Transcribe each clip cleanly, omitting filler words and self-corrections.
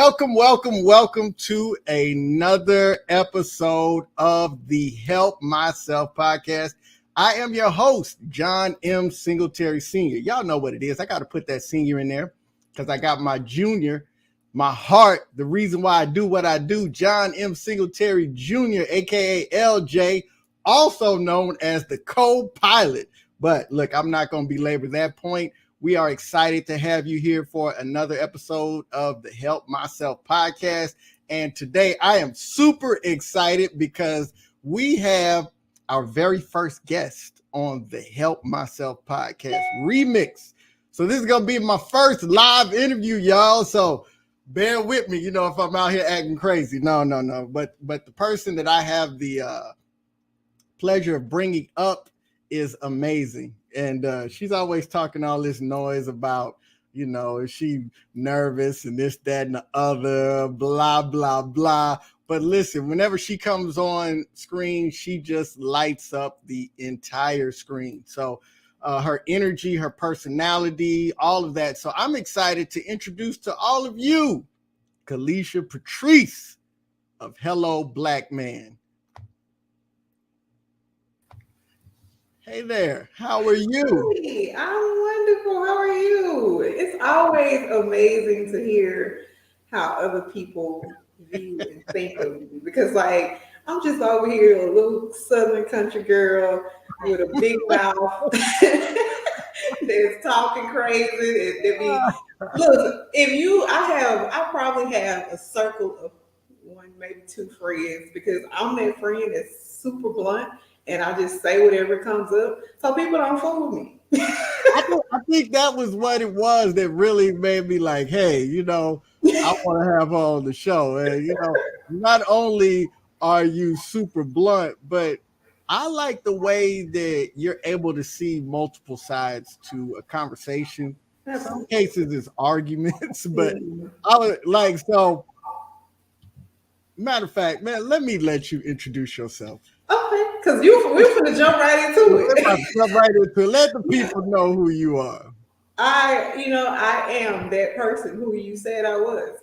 Welcome to another episode of the Help Myself podcast. I am your host, John M. Singletary Sr. Y'all know what it is. I got to put that senior in there because I got my junior, my heart, the reason why I do what I do, John M. Singletary Jr., a.k.a. LJ, also known as the co-pilot. But look, I'm not going to belabor that point. We are excited to have you here for another episode of the Help Myself podcast. And today I am super excited because we have our very first guest on the Help Myself podcast remix. So this is going to be my first live interview, y'all. So bear with me, if I'm out here acting crazy. No. But the person that I have the pleasure of bringing up is amazing. And she's always talking all this noise about, is she nervous and this, that, and the other, blah, blah, blah. But listen, whenever she comes on screen, she just lights up the entire screen. So her energy, her personality, all of that. So I'm excited to introduce to all of you, Calicia Patrice of Hello Black Man. Hey there, how are you? Hey, I'm wonderful. How are you? It's always amazing to hear how other people view and think of you because, I'm just over here, a little southern country girl with a big mouth that's talking crazy. Look, I probably have a circle of one, maybe two friends because I'm that friend that's super blunt. And I just say whatever comes up so people don't fool with me. I think that was what it was that really made me like, hey, I want to have her on the show. And, not only are you super blunt, but I like the way that you're able to see multiple sides to a conversation. Some cases it's arguments, but so. Matter of fact, man, let me let you introduce yourself. Okay, because we're going to jump right into it. Jump right into it. Let the people know who you are. I am that person who you said I was.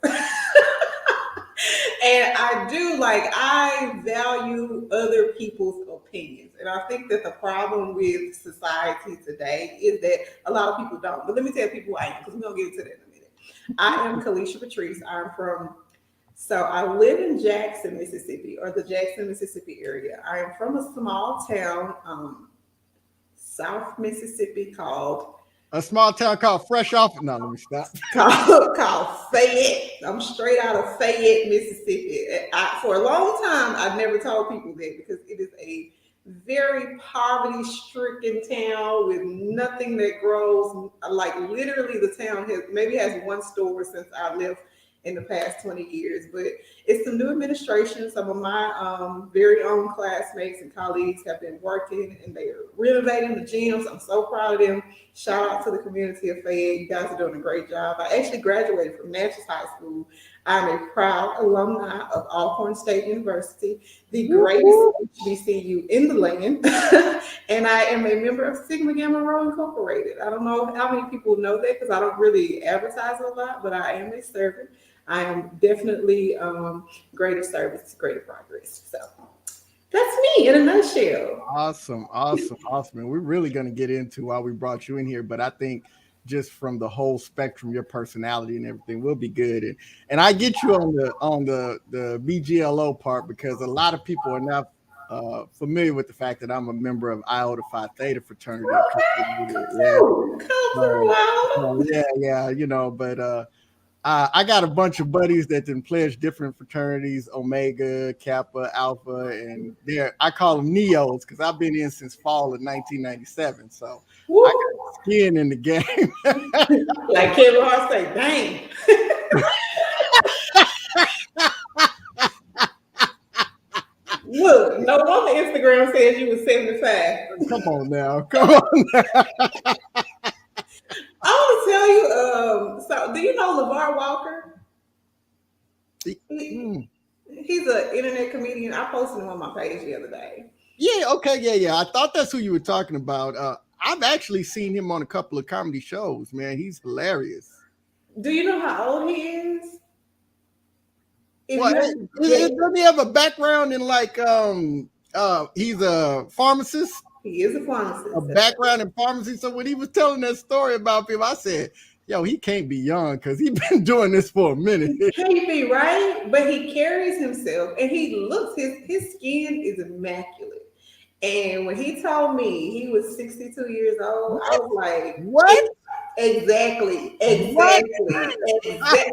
And I value other people's opinions. And I think that the problem with society today is that a lot of people don't. But let me tell people who I am, because we're going to get into that in a minute. I am Calicia Patrice. So I live in Jackson, Mississippi, or the Jackson, Mississippi area. I am from a small town, South Mississippi called... A small town called Fresh Off... No, let me stop. called Fayette. I'm straight out of Fayette, Mississippi. For a long time, I've never told people that because it is a very poverty-stricken town with nothing that grows. Like literally the town has one store since I left in the past 20 years, but it's some new administration. Some of my very own classmates and colleagues have been working and they are renovating the gyms. I'm so proud of them. Shout out to the community of Fayette. You guys are doing a great job. I actually graduated from Natchez High School. I'm a proud alumni of Alcorn State University, the greatest HBCU in the land. And I am a member of Sigma Gamma Rho Incorporated. I don't know how many people know that because I don't really advertise a lot, but I am a servant. I am definitely greater service, greater progress. So that's me in a nutshell. Awesome. And we're really going to get into why we brought you in here. But I think just from the whole spectrum, your personality and everything will be good. And I get you on the BGLO part because a lot of people are not familiar with the fact that I'm a member of Iota Phi Theta fraternity. Come through. Yeah. But I got a bunch of buddies that then pledge different fraternities, Omega, Kappa, Alpha, and I call them Neos because I've been in since fall of 1997. So I got skin in the game. Like Kevin Hart say, dang. Look, no wonder Instagram says you was 75. Come on now. I want to tell you, so do you know LeVar Walker? He's an internet comedian. I posted him on my page the other day. Yeah, okay, yeah. I thought that's who you were talking about. I've actually seen him on a couple of comedy shows, man. He's hilarious. Do you know how old he is? If Well, you're that, doesn't he have a background in like he's a pharmacist, he is a a pharmacist. background in pharmacy. So when he was telling that story about people, I said, "Yo, he can't be young because he's been doing this for a minute." He can't be right, but he carries himself and he looks, his skin is immaculate. And when he told me he was 62 years old, I What? was like, What? exactly, What? exactly, I exactly.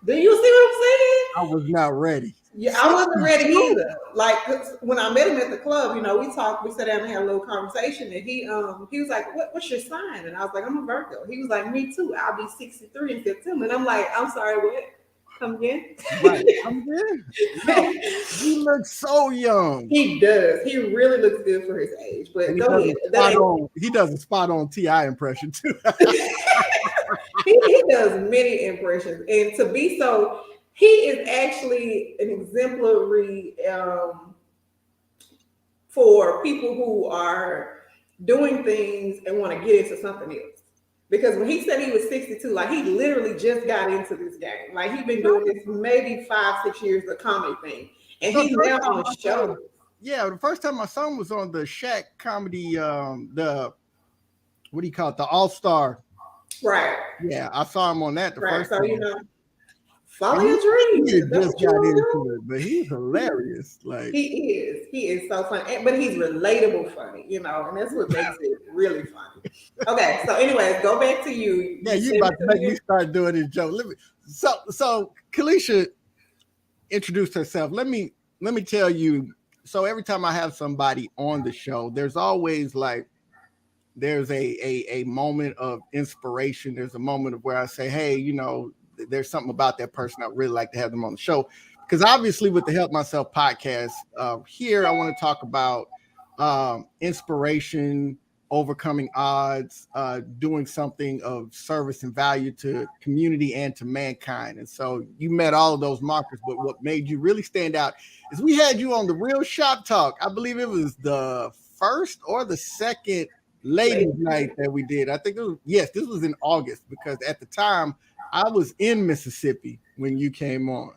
Do you see what I'm saying? was not ready. Yeah, I wasn't ready 62. either. Like 'cause when I met him at the club, we talked, we sat down and had a little conversation, and he was like, "What's your sign?" And I was like, "I'm a Virgo." He was like, "Me too. I'll be 63 in September." And I'm like, "I'm sorry, what? Come again?" Right. I'm good. No, he looks so young. He does. He really looks good for his age. And But he go does ahead. a That spot ain't. on. He does a spot on Ti impression too. He does many impressions, and to be so, he is actually an exemplary for people who are doing things and want to get into something else. Because when he said he was 62, like he literally just got into this game. Like he's been doing this maybe 5, 6 years, the comedy thing, and So the he's first now time on I saw him, shows. yeah, the first time I saw him was on the Shaq comedy, the what do you call it, the All Star. Right, Yeah, I saw him on that the right. first So time, follow and your he dreams. had That's just what you got want to into do. it, but he's hilarious. Like, He is. He is so funny, but he's relatable funny, and that's what makes it really funny. Okay, so anyways, go back to you. yeah, You you sent about it to to make me me. start doing this joke. So Calicia introduced herself. Let me tell you. So every time I have somebody on the show, there's always like there's a moment of inspiration. There's a moment of where I say, hey, there's something about that person I really like to have them on the show. Because obviously, with the Help Myself podcast, here I want to talk about inspiration, overcoming odds, doing something of service and value to community and to mankind. And so you met all of those markers, but what made you really stand out is we had you on the Real Shop Talk. I believe it was the first or the second ladies night that we did. I think it was, yes, this was in August because at the time I was in Mississippi when you came on.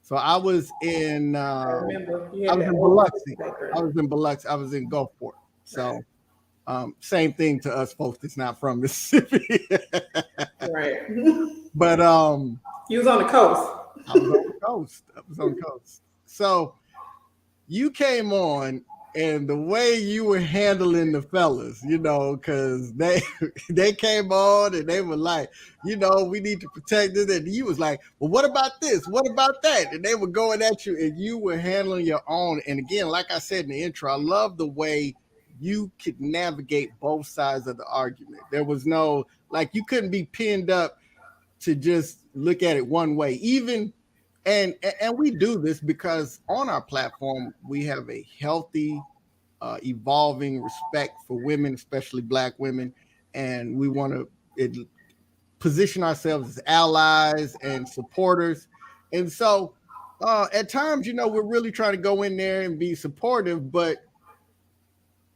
So I remember you I had was that in old Biloxi. I background. was in Biloxi. I was in Gulfport. Right, So same thing to us folks that's not from Mississippi. right. But You was on the coast. I was on the coast. I was on the coast. So you came on and the way you were handling the fellas, because they they came on and they were like, we need to protect this, and you was like, well, what about this? What about that? And they were going at you, and you were handling your own. And again, like I said in the intro, I love the way you could navigate both sides of the argument. There was no like you couldn't be pinned up to just look at it one way, even and we do this because on our platform we have a healthy evolving respect for women, especially black women, and we want to position ourselves as allies and supporters. And so at times, we're really trying to go in there and be supportive, but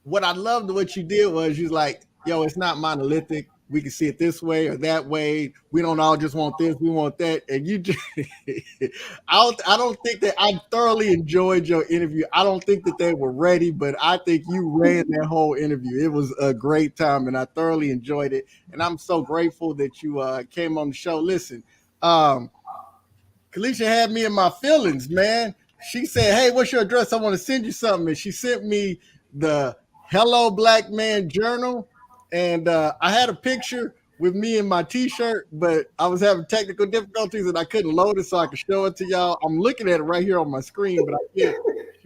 what I loved what you did was you was like, yo, it's not monolithic. We can see it this way or that way. We don't all just want this, we want that. And you just I don't think that I thoroughly enjoyed your interview. I don't think that they were ready, but I think you ran that whole interview. It was a great time and I thoroughly enjoyed it. And I'm so grateful that you came on the show. Listen, um, Calicia had me in my feelings, man. She said, hey, what's your address? I want to send you something. And she sent me the Hello Black Man Journal. And I had a picture with me in my t-shirt, but I was having technical difficulties and I couldn't load it so I could show it to y'all. I'm looking at it right here on my screen, but I can't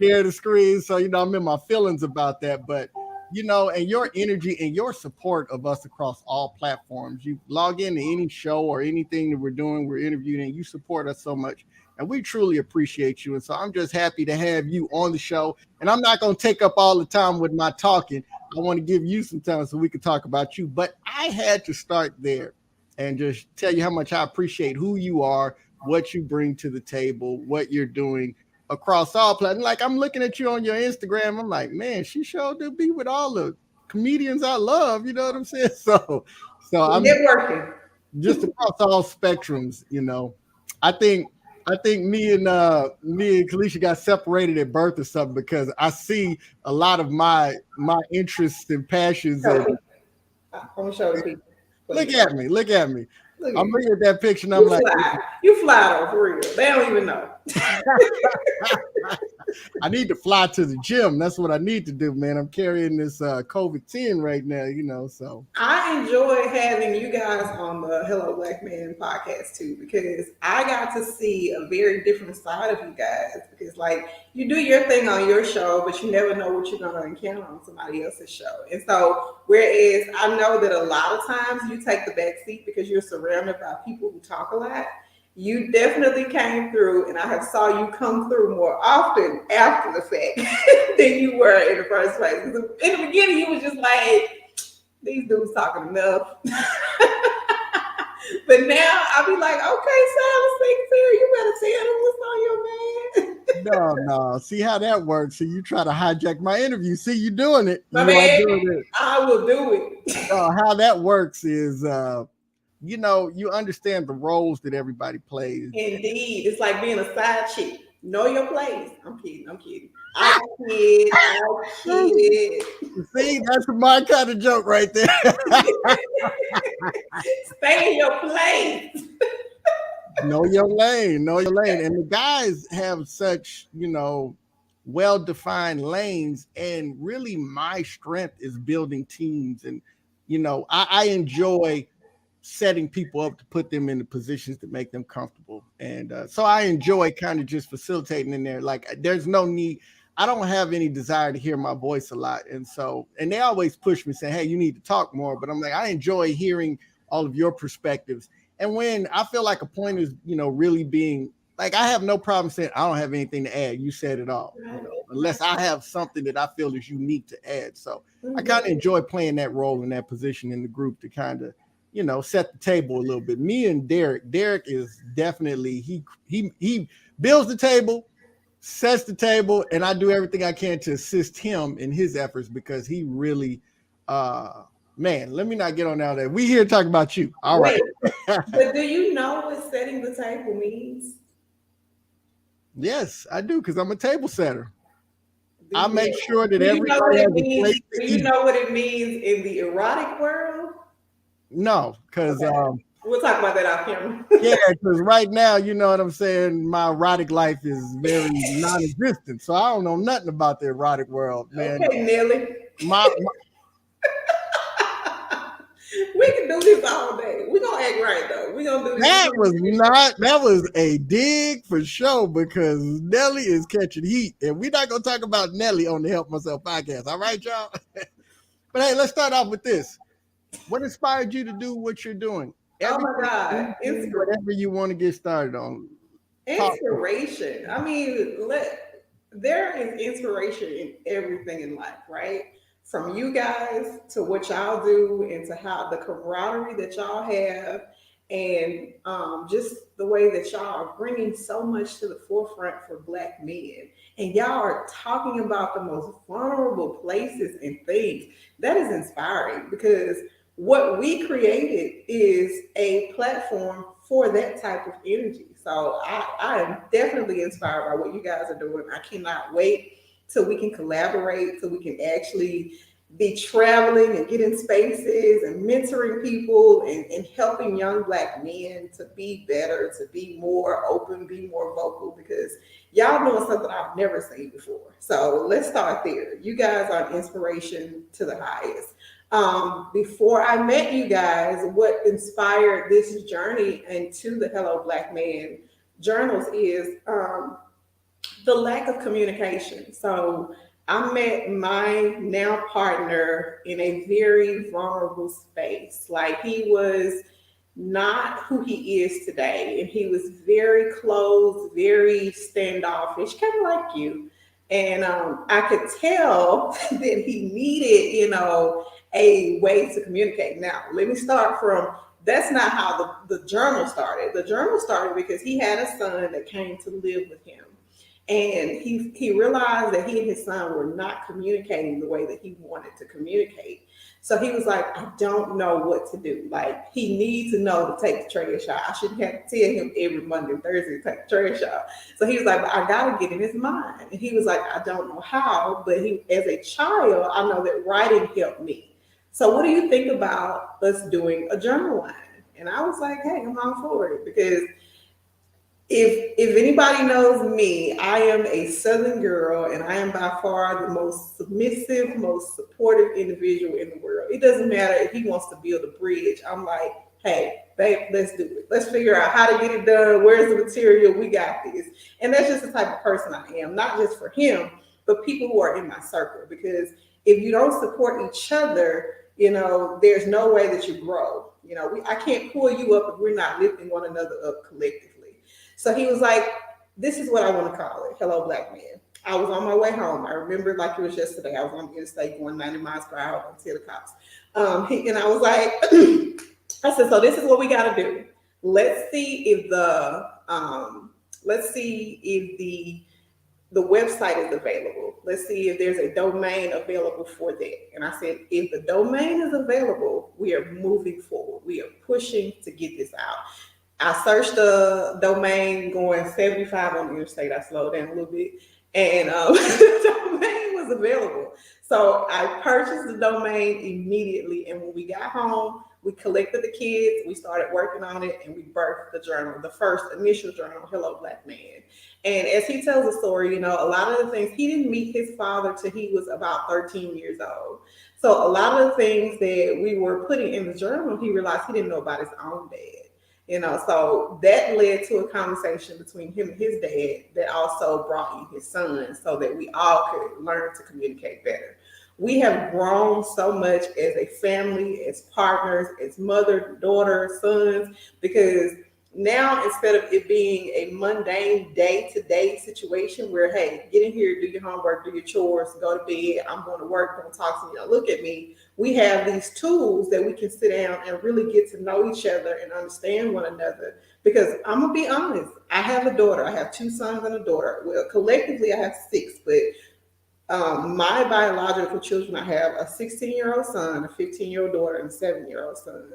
share the screen. So, I'm in my feelings about that. But and your energy and your support of us across all platforms. You log into any show or anything that we're doing, we're interviewing, and you support us so much. And we truly appreciate you. And so I'm just happy to have you on the show. And I'm not going to take up all the time with my talking. I want to give you some time so we can talk about you. But I had to start there and just tell you how much I appreciate who you are, what you bring to the table, what you're doing across all platforms. Like I'm looking at you on your Instagram, I'm like, man, she sure do be with all the comedians I love. You know what I'm saying? So I'm Networking. just across all spectrums. I think I think me and Calicia got separated at birth or something because I see a lot of my interests and passions Show and people. I'm gonna show the people for look you. at me, look at me. Look at I'm you. looking at that picture and I'm You like, fly. You fly though, for real. They don't even know. I need to fly to the gym. That's what I need to do, man. I'm carrying this COVID-10 right now, so I enjoy having you guys on the Hello Black Man podcast too, because I got to see a very different side of you guys. Because like you do your thing on your show, but you never know what you're gonna encounter on somebody else's show. And so, whereas I know that a lot of times you take the back seat because you're surrounded by people who talk a lot. You definitely came through, and I have saw you come through more often after the fact than you were in the first place. In the beginning, you was just like, these dudes talking enough. But now I'll be like, okay, Silas Secretary, you better tell them what's on your man. no, no. See how that works. So you try to hijack my interview. See, you doing it. My You are man, doing it. I will do it. How that works is you understand the roles that everybody plays. Indeed. It's like being a side chick. Know your place. I'm kidding. I'm kidding. I kid. I kid. See, that's my kind of joke right there. Stay in your place. Know your lane, know your lane. And the guys have such, well defined lanes. And really, my strength is building teams. And, I enjoy setting people up to put them in the positions to make them comfortable. And so I enjoy kind of just facilitating in there. Like, there's no need. I don't have any desire to hear my voice a lot. And they always push me saying, hey, you need to talk more. But I'm like, I enjoy hearing all of your perspectives. And when I feel like a point is, really being like, I have no problem saying I don't have anything to add. You said it all, unless I have something that I feel is unique to add. So I kind of enjoy playing that role in that position in the group to kind of, set the table a little bit. Me and Derek is definitely, he builds the table, sets the table, and I do everything I can to assist him in his efforts because he really, man, let me not get on out there. We here talking about you. All right. Wait, but do you know what setting the table means? Yes, I do, because I'm a table setter. Do I make you, sure that do you know what everybody it has a means? place to Do you eat. know what it means in the erotic world? No, because Okay. We'll talk about that off camera. yeah, because right now, you know what I'm saying, my erotic life is very non-existent. So I don't know nothing about the erotic world, man. Okay, Nelly. My We can do this all day. We're gonna act right though. We're gonna do this. that was a dig for sure because Nelly is catching heat, and we're not gonna talk about Nelly on the Help Myself podcast. All right, y'all. But hey, let's start off with this. What inspired you to do what you're doing? Oh my Everything, God. anything, whatever you want to get started on. Talk. Inspiration. I mean, there is inspiration in everything in life, right? From you guys to what y'all do and to how the camaraderie that y'all have, and just the way that y'all are bringing so much to the forefront for Black men. And y'all are talking about the most vulnerable places and things. That is inspiring because what we created is a platform for that type of energy. So I am definitely inspired by what you guys are doing. I cannot wait till we can collaborate, till we can actually be traveling and get in spaces and mentoring people and helping young Black men to be better, to be more open, be more vocal, because y'all doing something I've never seen before. So let's start there. You guys are inspiration to the highest. Before I met you guys, what inspired this journey into the Hello Black Man journals is the lack of communication. So I met my now partner in a very vulnerable space. Like he was not who he is today, and he was very closed, very standoffish, kind of like you. And I could tell that he needed, a way to communicate. Now, let me start from that's not how the journal started. The journal started because he had a son that came to live with him. And he realized that he and his son were not communicating the way that he wanted to communicate. So he was like, I don't know what to do. Like, he needs to know to take the trash out. I shouldn't have to tell him every Monday and Thursday to take the trash out. So he was like, but I got to get in his mind. And he was like, I don't know how, but he, as a child, I know that writing helped me. So what do you think about us doing a journal line? And I was like, hey, I'm all for it, because if anybody knows me, I am a Southern girl, and I am by far the most submissive, most supportive individual in the world. It doesn't matter if he wants to build a bridge. I'm like, hey, babe, let's do it. Let's figure out how to get it done. Where's the material? We got this. And that's just the type of person I am, not just for him, but people who are in my circle. Because if you don't support each other, there's no way that you grow. I can't pull you up if we're not lifting one another up collectively. So he was like, this is what I want to call it. Hello, Black Man. I was on my way home. I remember it like it was yesterday. I was on the interstate going 90 miles per hour on the cops. And I was like, I said, so this is what we got to do. Let's see if the website is available. Let's see if there's a domain available for that. And I said, if the domain is available, we are moving forward. We are pushing to get this out. I searched the domain going 75 on the interstate. I slowed down a little bit, and the domain was available. So I purchased the domain immediately. And when we got home, we collected the kids, we started working on it, and we birthed the journal, the first initial journal, Hello, Black Man. And as he tells the story, a lot of the things, he didn't meet his father till he was about 13 years old. So a lot of the things that we were putting in the journal, he realized he didn't know about his own dad. So that led to a conversation between him and his dad that also brought in his son, so that we all could learn to communicate better. We have grown so much as a family, as partners, as mother, daughter, sons, because now instead of it being a mundane day-to-day situation where, hey, get in here, do your homework, do your chores, go to bed, I'm going to work, don't talk to me, don't look at me. We have these tools that we can sit down and really get to know each other and understand one another. Because I'm going to be honest, I have a daughter. I have 2 sons and a daughter. Well, collectively, I have 6, but my biological children, I have a 16-year-old son, a 15-year-old daughter, and a 7-year-old son.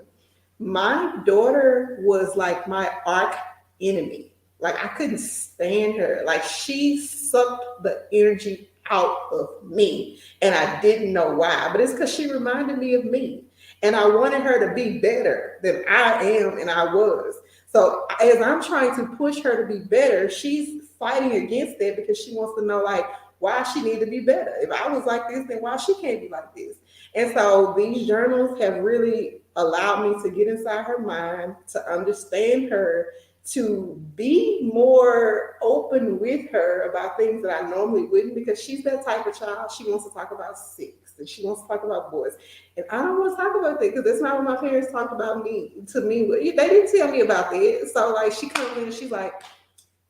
My daughter was like my arch enemy. Like, I couldn't stand her. Like, she sucked the energy out of me, and I didn't know why. But it's because she reminded me of me, and I wanted her to be better than I am and I was. So as I'm trying to push her to be better, she's fighting against that because she wants to know, like, why she need to be better. If I was like this, then why she can't be like this? And so these journals have really allowed me to get inside her mind, to understand her, to be more open with her about things that I normally wouldn't, because she's that type of child. She wants to talk about sex and she wants to talk about boys. And I don't want to talk about that because that's not what my parents talked about me to me. They didn't tell me about that. So like she comes in and she's like,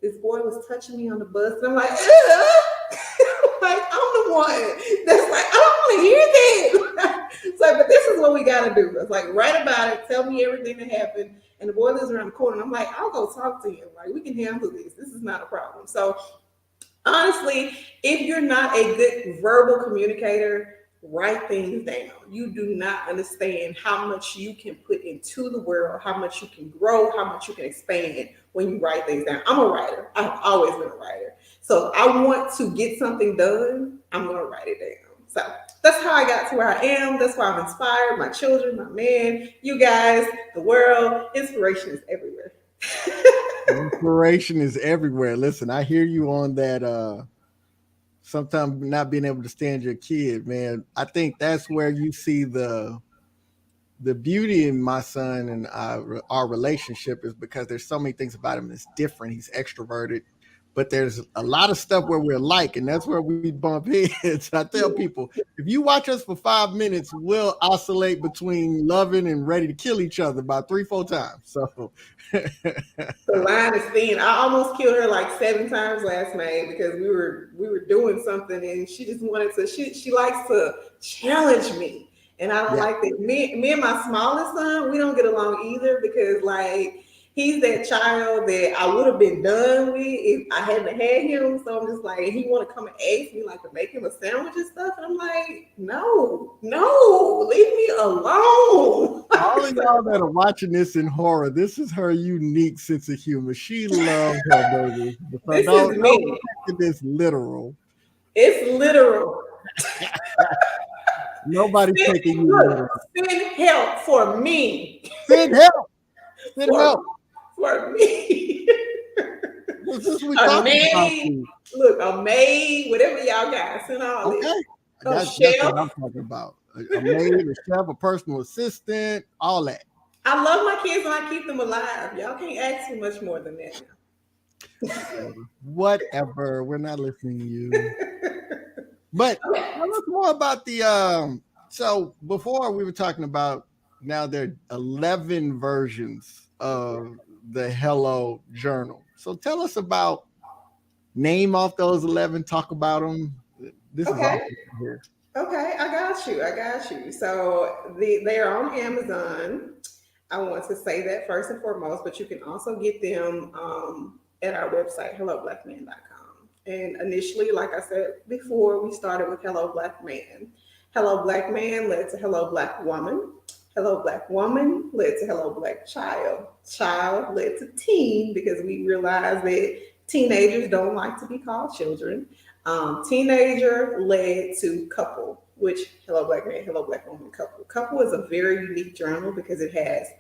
this boy was touching me on the bus. And I'm like, like, I'm the one that's like, I don't want to hear that. It's like, but this is what we got to do. It's like, write about it. Tell me everything that happened. And the boy lives around the corner. And I'm like, I'll go talk to him. Like, we can handle this. This is not a problem. So honestly, if you're not a good verbal communicator, write things down. You do not understand how much you can put into the world, how much you can grow, how much you can expand when you write things down. I'm a writer. I've always been a writer. So if I want to get something done, I'm going to write it down. So that's how I got to where I am. That's why I'm inspired. My children, my man, you guys, the world. Inspiration is everywhere. Inspiration is everywhere. Listen, I hear you on that. Sometimes not being able to stand your kid, man. I think that's where you see the beauty in my son and our relationship, is because there's so many things about him that's different. He's extroverted, but there's a lot of stuff where we're alike, and that's where we bump heads. I tell people, if you watch us for 5 minutes, we'll oscillate between loving and ready to kill each other about 3-4 times. So the line is thin. I almost killed her like 7 times last May because we were doing something and she just wanted to. She likes to challenge me, and I don't like that. Me and my smallest son, we don't get along either because like he's that child that I would have been done with if I hadn't had him. So I'm just like, he want to come and ask me like to make him a sandwich and stuff, and I'm like, no, no, leave me alone. All of y'all that are watching this in horror, this is her unique sense of humor. She loves her baby. So This is don't me. take this literal. It's literal. Nobody's Send, taking you look, literal. send help for me. Send help. Send For help. for me. This we A talking about maid, you. look, a maid, whatever y'all got, send all this. Okay. A That's what I'm chef. talking about. A maid, a chef, a personal assistant, all that. I love my kids and I keep them alive. Y'all can't ask for much more than that Whatever. We're not listening to you. But now. tell us more about the so before we were talking about now there are 11 versions of the Hello Journal. So tell us about name off those 11, talk about them. This is Okay. awesome here. Okay, I got you. I got you. So they are on Amazon. I want to say that first and foremost, but you can also get them at our website, helloblackman.com. And initially, like I said before, we started with Hello Black Man. Hello Black Man led to Hello Black Woman. Hello Black Woman led to Hello Black Child. Child led to teen because we realized that teenagers don't like to be called children. Teenager led to couple, which Hello Black Man, Hello Black Woman, couple. Couple is a very unique journal because it has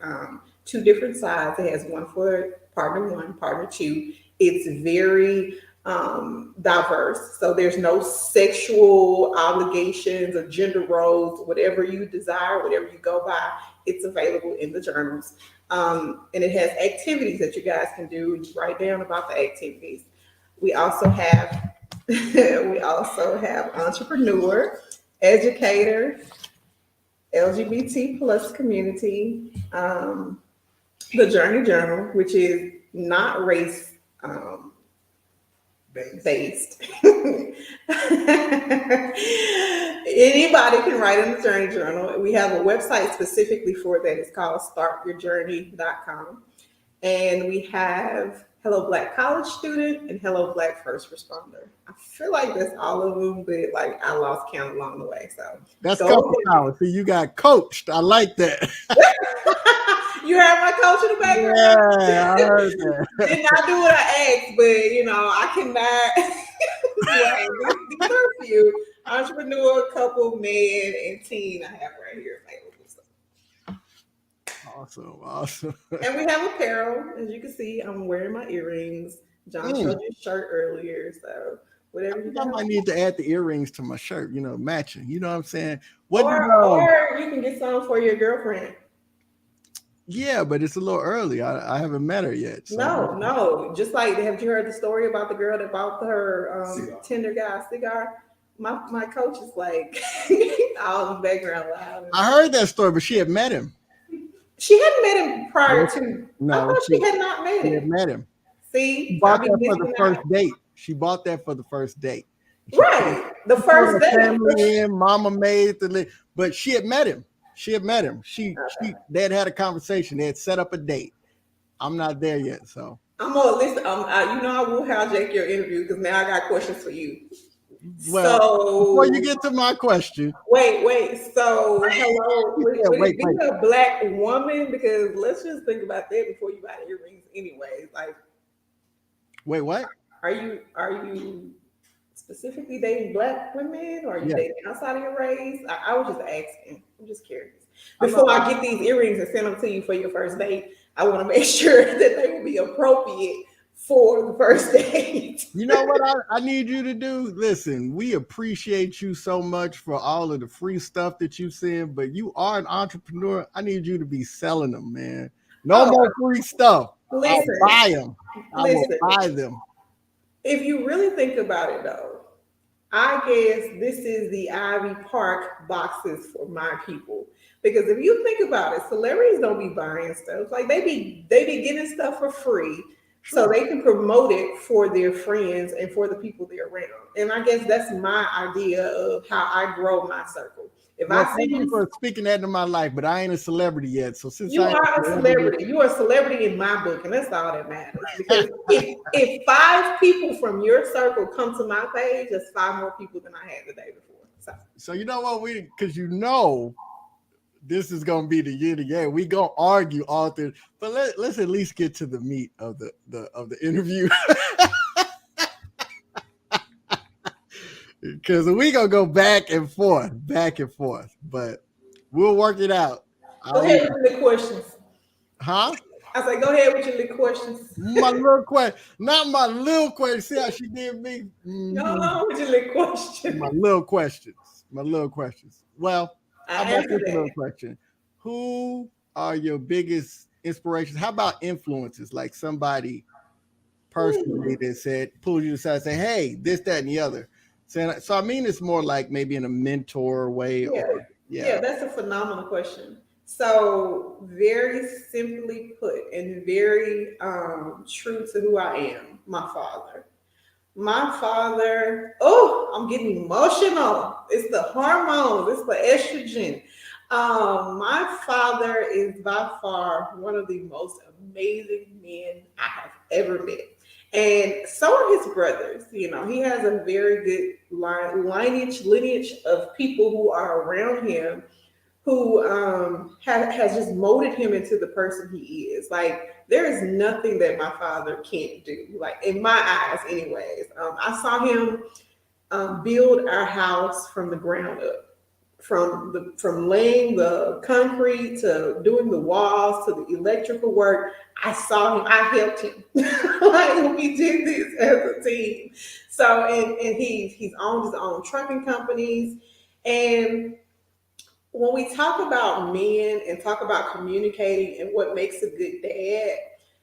two different sides. It has one for partner one, partner two. It's very diverse. So there's no sexual obligations or gender roles, whatever you desire, whatever you go by, it's available in the journals. And it has activities that you guys can do. You write down about the activities. We also have we also have entrepreneur, educator, LGBT plus community, the Journey Journal, which is not race based. Anybody can write in the Journey Journal. We have a website specifically for that. It's called startyourjourney.com. And we have Hello Black College Student and Hello Black First Responder. I feel like that's all of them, but like I lost count along the way. So That's go couple power. See, you got coached. I like that. You heard my coach in the background. Yeah, I heard that. Did not do what I asked, but I cannot. These are a few entrepreneur, couple, man, and teen I have right here available. Awesome, awesome. And we have apparel. As you can see, I'm wearing my earrings. John showed you a shirt earlier, so whatever you I got. might need to add the earrings to my shirt, matching. You know what I'm saying? Or you can get some for your girlfriend. Yeah, but it's a little early. I haven't met her yet. So. No. Just like, have you heard the story about the girl that bought her Tinder guy cigar? My coach is like all in the background loud. I heard that story, but she had met him. She hadn't met him prior to. No, I thought she had not met him. She had met him. See, she bought that for the first date. She bought that for the first date. Right, the first date. Family in, mama made but she had met him. They had a conversation. They had set up a date. I'm not there yet, so I'm gonna listen. I will hijack your interview because now I got questions for you. Well, before you get to my question, wait. So, hello, wait. Be a black woman, because let's just think about that before you buy earrings. Anyways, like, wait, what? Are you specifically dating black women, or are you dating outside of your race? I was just asking. I'm just curious. Before I get these earrings and send them to you for your first date, I want to make sure that they will be appropriate for the first date. You know what I need you to do? Listen, we appreciate you so much for all of the free stuff that you send, but you are an entrepreneur. I need you to be selling them, man. No more free stuff. Listen, I'll buy them. I will buy them. If you really think about it, though, I guess this is the Ivy Park boxes for my people. Because if you think about it, celebrities don't be buying stuff. Like they be getting stuff for free so they can promote it for their friends and for the people they're around. And I guess that's my idea of how I grow my circle. If Well, I see thank you him, for speaking that into my life, but I ain't a celebrity yet. So since you I ain't are a a celebrity celebrity. You are a celebrity in my book, and that's all that matters. Because if 5 people from your circle come to my page, that's 5 more people than I had the day before. So so you know what because this is gonna be the year to year. We gonna argue all through, but let's at least get to the meat of the interview. Because we gonna go back and forth, but we'll work it out. go I'll leave, ahead with the questions. huh? I say, go ahead with your little questions. My little question, not my little question. See how she did me? Go Mm-hmm. on with your little My question. little questions. My little questions. Well, how I about answer this little that. question? Who are your biggest inspirations? How about influences? Like somebody personally Hmm. that said, pulled you aside, say, "Hey, this, that, and the other." So I mean, it's more like maybe in a mentor way, or Yeah, yeah. yeah, that's a phenomenal question. So, very simply put, and very true to who I am, my father. My father, oh, I'm getting emotional. It's the hormones, it's the estrogen. My father is by far one of the most amazing men I have ever met. And so are his brothers. You know, he has a very good lineage of people who are around him who has just molded him into the person he is. Like there is nothing that my father can't do. Like in my eyes, anyways. I saw him build our house from the ground up. From laying the concrete to doing the walls to the electrical work, I saw him. I helped him. Like we did this as a team. So and he's owned his own trucking companies, and when we talk about men and talk about communicating and what makes a good dad,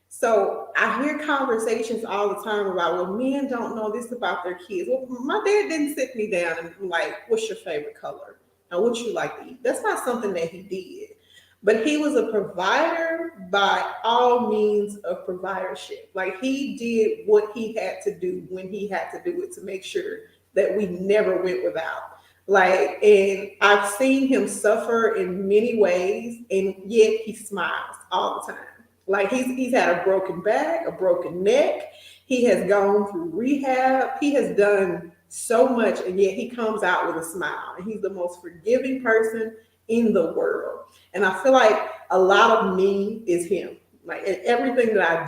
so I hear conversations all the time about, well, men don't know this about their kids. Well, my dad didn't sit me down and like, what's your favorite color? And what you like to eat? That's not something that he did. But he was a provider by all means of providership. Like he did what he had to do when he had to do it to make sure that we never went without. Like, and I've seen him suffer in many ways, and yet he smiles all the time. Like he's had a broken back, a broken neck. He has gone through rehab. He has done so much, and yet he comes out with a smile. And he's the most forgiving person in the world. And I feel like a lot of me is him. Like everything that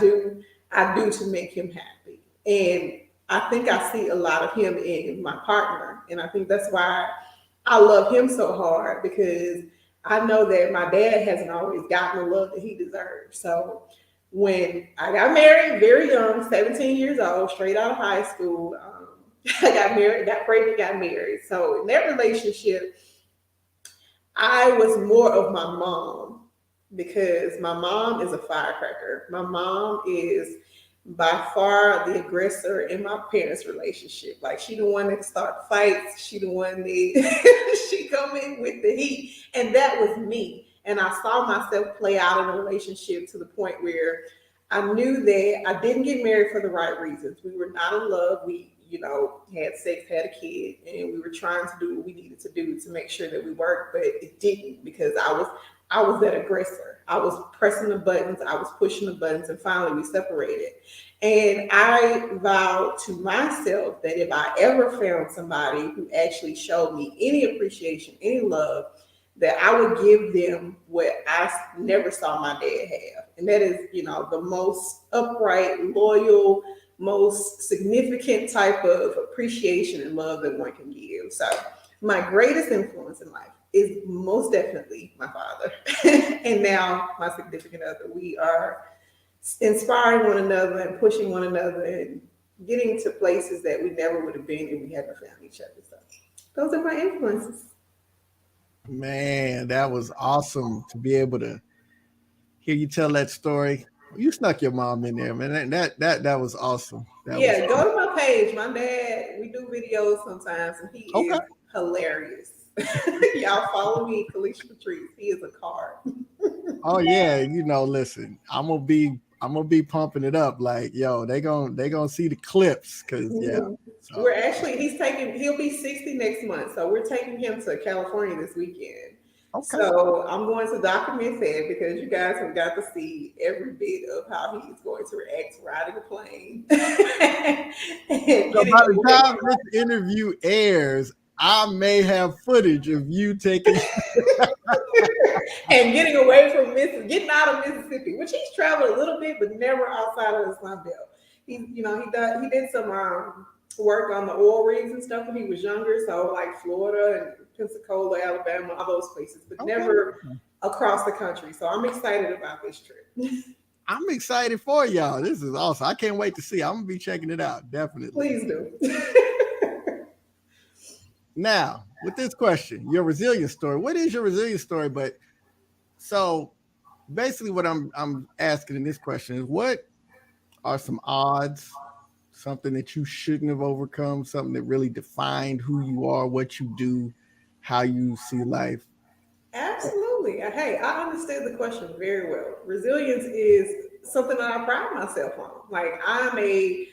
I do to make him happy. And I think I see a lot of him in my partner. And I think that's why I love him so hard because I know that my dad hasn't always gotten the love that he deserves. So when I got married very young, 17 years old, straight out of high school, I got married, got pregnant, got married. So in that relationship, I was more of my mom because my mom is a firecracker. My mom is by far the aggressor in my parents' relationship. Like she the one that start fights. She the one that she come in with the heat, and that was me. And I saw myself play out in a relationship to the point where I knew that I didn't get married for the right reasons. We were not in love. We, had sex, had a kid, and we were trying to do what we needed to do to make sure that we worked, but it didn't because I was that aggressor. I was pressing the buttons, I was pushing the buttons, and finally we separated. And I vowed to myself that if I ever found somebody who actually showed me any appreciation, any love, that I would give them what I never saw my dad have. And that is, the most upright, loyal, most significant type of appreciation and love that one can give. So, my greatest influence in life is most definitely my father. And now my significant other. We are inspiring one another and pushing one another and getting to places that we never would have been if we hadn't found each other. So, those are my influences. Man, that was awesome to be able to hear you tell that story. You snuck your mom in there, man. That was awesome. That was Yeah, go to my page. My dad, we do videos sometimes, and he okay. is hilarious. Y'all follow me, Calicia Patrice. He is a card. Oh yeah, listen, I'm gonna be pumping it up. Like, yo, they gonna see the clips because yeah. Mhm. So We're Oh, actually he'll be 60 next month. So we're taking him to California this weekend. okay. So I'm going to document that because you guys have got to see every bit of how he is going to react riding a plane and So getting by the away time this interview airs, I may have footage of you taking. and getting away from getting out of Mississippi, which he's traveled a little bit, but never outside of the Sun Belt. He did some work on the oil rigs and stuff when he was younger, so like Florida and Pensacola, Alabama, all those places, but Okay. never across the country. So I'm excited about this trip. I'm excited for y'all. This is awesome. I can't wait to see. I'm gonna be checking it out. Definitely. Please do. Now, with this question, your resilience story. What is your resilience story? But so basically what I'm asking in this question is what are some odds, something that you shouldn't have overcome, something that really defined who you are, what you do, how you see life. Absolutely. Hey, I understand the question very well. Resilience is something that I pride myself on. Like I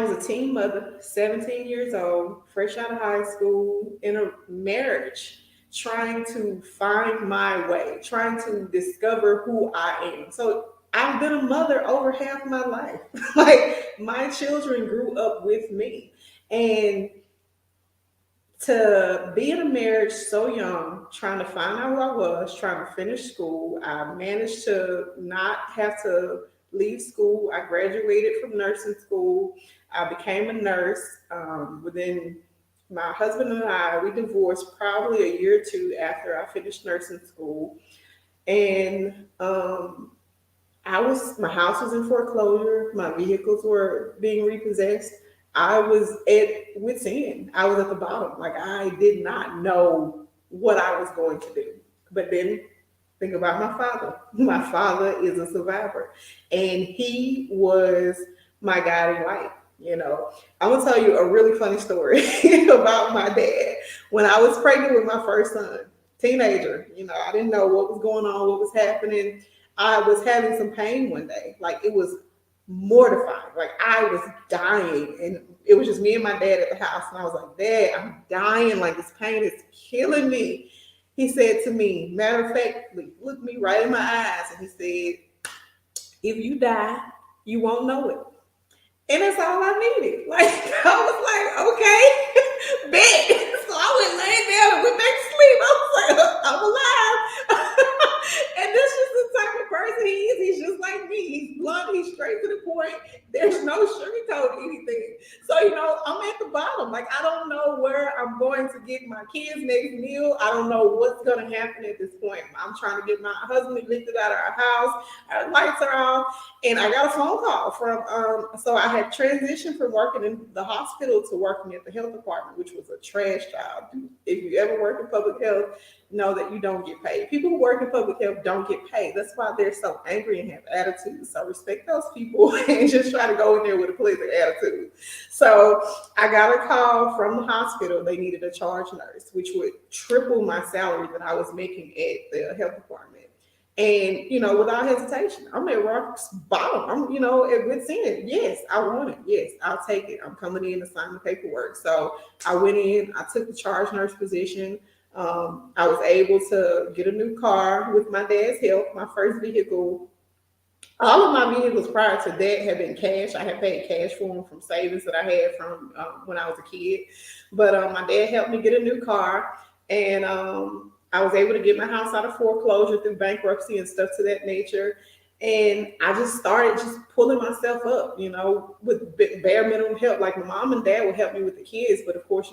was a teen mother, 17 years old, fresh out of high school, in a marriage, trying to find my way, trying to discover who I am. So I've been a mother over half my life. Like my children grew up with me. And to be in a marriage so young, trying to find out who I was, trying to finish school. I managed to not have to leave school. I graduated from nursing school. I became a nurse. Within my husband and I, we divorced probably a year or two after I finished nursing school. And my house was in foreclosure. My vehicles were being repossessed. I was at wit's end. I was at the bottom. Like I did not know what I was going to do. But then think about my father. My father is a survivor, and he was my guiding light. I'm gonna tell you a really funny story about my dad. When I was pregnant with my first son, teenager, I didn't know what was going on, what was happening. I was having some pain one day. Like it was mortifying. Like I was dying. And it was just me and my dad at the house. And I was like, Dad, I'm dying. Like this pain is killing me. He said to me, matter of factly, looked me right in my eyes. And he said, if you die, you won't know it. And that's all I needed. Like I was like, okay, bet. So I went laying down and went back to sleep. I was like, I'm alive. And this is the type of person he is. He's just like me. He's blunt. He's straight to the point. There's no sugarcoat anything. So I'm at the bottom. Like I don't know where I'm going to get my kids' next meal. I don't know what's going to happen at this point. I'm trying to get my husband evicted out of our house. Our lights are off. And I got a phone call from, so I had transitioned from working in the hospital to working at the health department, which was a trash job. If you ever work in public health, know that you don't get paid. People who work in public health don't get paid. That's why they're so angry and have attitudes. So respect those people and just try to go in there with a pleasant attitude. So I got a call from the hospital. They needed a charge nurse, which would triple my salary that I was making at the health department. And without hesitation, I'm at rock's bottom. I'm at wit's end. Yes, I want it. Yes, I'll take it. I'm coming in to sign the paperwork. So I went in. I took the charge nurse position. I was able to get a new car with my dad's help. My first vehicle. All of my vehicles prior to that had been cash. I had paid cash for them from savings that I had from when I was a kid. But my dad helped me get a new car, and I was able to get my house out of foreclosure through bankruptcy and stuff to that nature. And I just started just pulling myself up, with bare minimum help. Like my mom and dad would help me with the kids, but of course,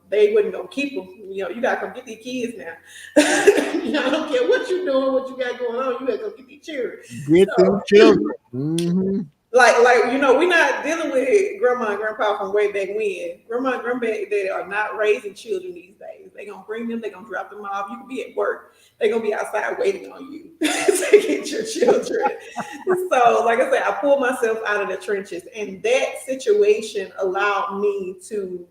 they wasn't gonna keep them. You gotta come get these kids now. I don't care what you're doing, what you got going on. You gotta go get these children. Get them So, children. Mm-hmm. like we're not dealing with grandma and grandpa from way back when. Grandma and granddad, they are not raising children these days. They're gonna bring them, they're gonna drop them off. You can be at work, they're gonna be outside waiting on you to get your children. So like I said, I pulled myself out of the trenches, and that situation allowed me to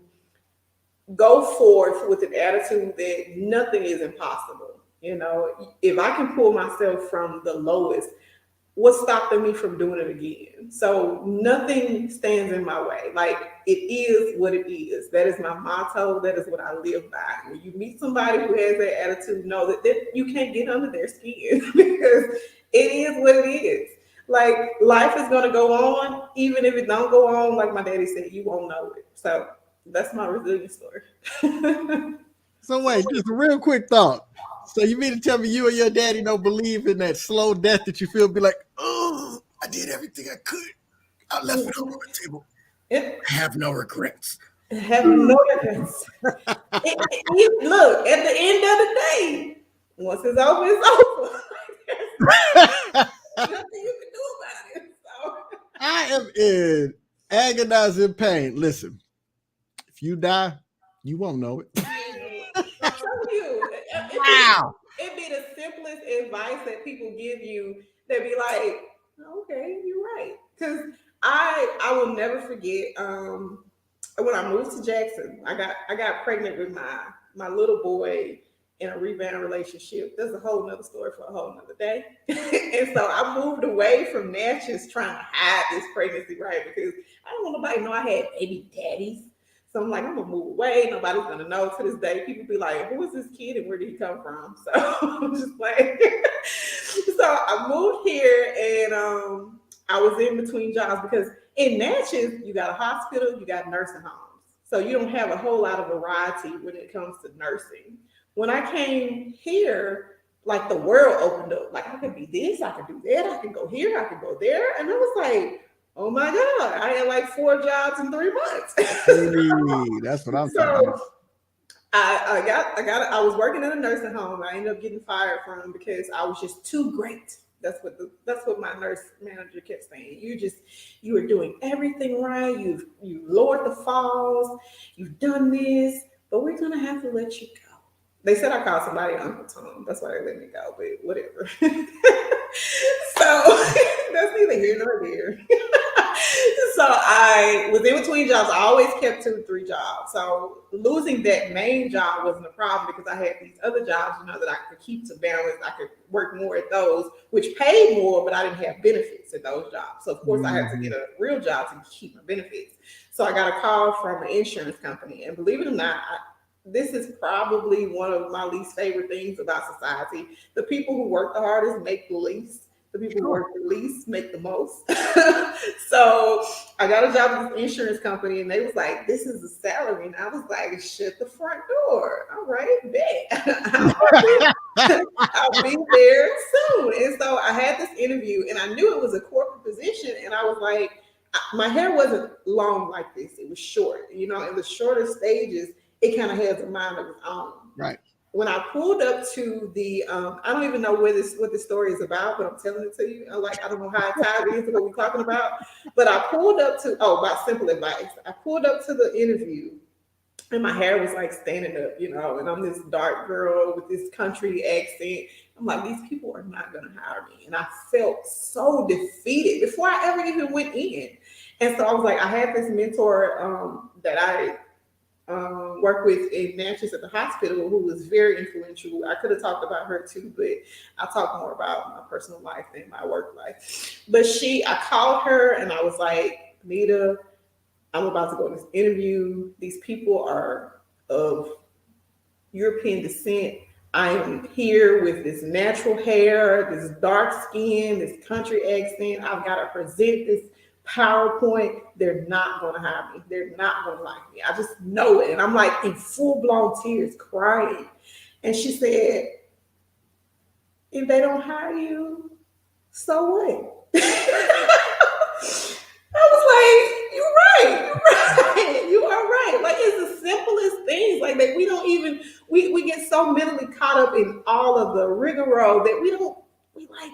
go forth with an attitude that nothing is impossible. If I can pull myself from the lowest, what's stopping me from doing it again? So nothing stands in my way. Like, it is what it is. That is my motto. That is what I live by. When you meet somebody who has that attitude, know that you can't get under their skin because it is what it is. Like, life is gonna go on, even if it don't go on. Like my daddy said, you won't know it. So that's my resilience story. So wait, just a real quick thought. So you mean to tell me you and your daddy don't believe in that slow death that you feel be like, oh, I did everything I could. I left it all on the table. It, I have no regrets. have no regrets. Look, at the end of the day, once it's over, it's over. There's nothing you can do about it. So. I am in agonizing pain. Listen, if you die, you won't know it. I'm telling you, Wow. it'd be the simplest advice that people give you. They'd be like, "Okay, you're right." Because I will never forget. When I moved to Jackson, I got pregnant with my little boy in a rebound relationship. That's a whole nother story for a whole nother day. And so I moved away from Natchez trying to hide this pregnancy, right? Because I don't want nobody to know I had baby daddies. So I'm like, I'm gonna move away. Nobody's gonna know. To this day, people be like, "Who is this kid and where did he come from?" So I'm just like, so I moved here and I was in between jobs because in Natchez you got a hospital, you got nursing homes, so you don't have a whole lot of variety when it comes to nursing. When I came here, like the world opened up. Like I could be this, I could do that, I could go here, I could go there, and I was like, oh my God, I had like 4 jobs in 3 months. Hey, that's what I'm talking about. So I was working in a nursing home. I ended up getting fired from because I was just too great. That's what my nurse manager kept saying. You were doing everything right. You lowered the falls. You've done this, but we're gonna have to let you go. They said I called somebody Uncle Tom. That's why they let me go. But whatever. So that's neither here nor there. So I was in between jobs. I always kept 2, 3 jobs. So losing that main job wasn't a problem because I had these other jobs, that I could keep to balance. I could work more at those, which paid more, but I didn't have benefits at those jobs. So of course I had to get a real job to keep my benefits. So I got a call from an insurance company, and believe it or not, this is probably one of my least favorite things about society. The people who work the hardest make the least. The people who work the least make the most. So I got a job with this insurance company, and they was like, "This is the salary," and I was like, "Shut the front door." All right, bet. I'll be there soon. And so I had this interview, and I knew it was a corporate position, and I was like, my hair wasn't long like this; it was short. In the shorter stages, it kind of has a mind of its own. Right. When I pulled up to the, I don't even know what this story is about, but I'm telling it to you. I don't know how it ties into what we're talking about, but I pulled up to, about simple advice. I pulled up to the interview, and my hair was like standing up, and I'm this dark girl with this country accent. I'm like, these people are not going to hire me. And I felt so defeated before I ever even went in. And so I was like, I had this mentor that I worked with in Natchez at the hospital who was very influential. I could have talked about her too, but I'll talk more about my personal life than my work life. But I called her and I was like, Nita, I'm about to go to this interview. These people are of European descent. I am here with this natural hair, this dark skin, this country accent. I've got to present this PowerPoint. They're not going to hire me. They're not going to like me. I just know it. And I'm like in full blown tears crying. And she said, if they don't hire you, so what? I was like, you're right. You are right. Like, it's the simplest things. Like, that we don't even, we get so mentally caught up in all of the rigmarole that we like,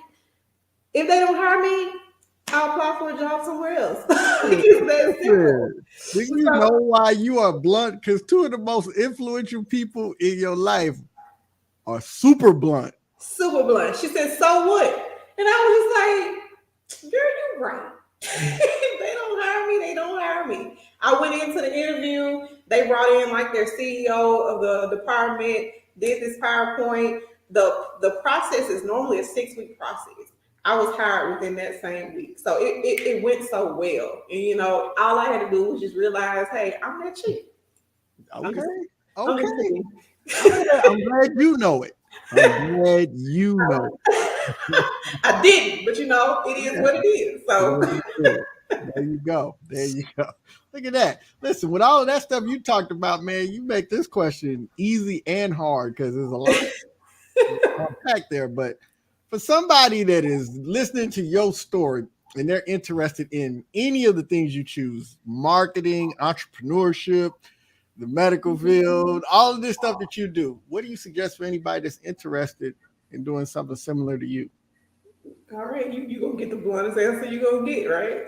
if they don't hire me, I'll apply for a job somewhere else. It's that simple. Do you know why you are blunt? Because 2 of the most influential people in your life are super blunt. Super blunt. She said, so what? And I was just like, girl, you're right. If they don't hire me, they don't hire me. I went into the interview. They brought in like their CEO of the department, did this PowerPoint. The process is normally a 6-week process. I was hired within that same week. So it went so well. And all I had to do was just realize, hey, I'm that cheap. I'm Okay. just I'm Okay. just kidding. I'm glad you know it. I'm glad you know I didn't, but it is what it. it is. So Yeah. There you go. There you go. Look at that. Listen, with all of that stuff you talked about, man, you make this question easy and hard because there's a lot to unpack there. But for somebody that is listening to your story and they're interested in any of the things you choose, marketing, entrepreneurship, the medical field, all of this stuff that you do, what do you suggest for anybody that's interested in doing something similar to you? all right, you gonna get the bluntest answer you gonna get, right?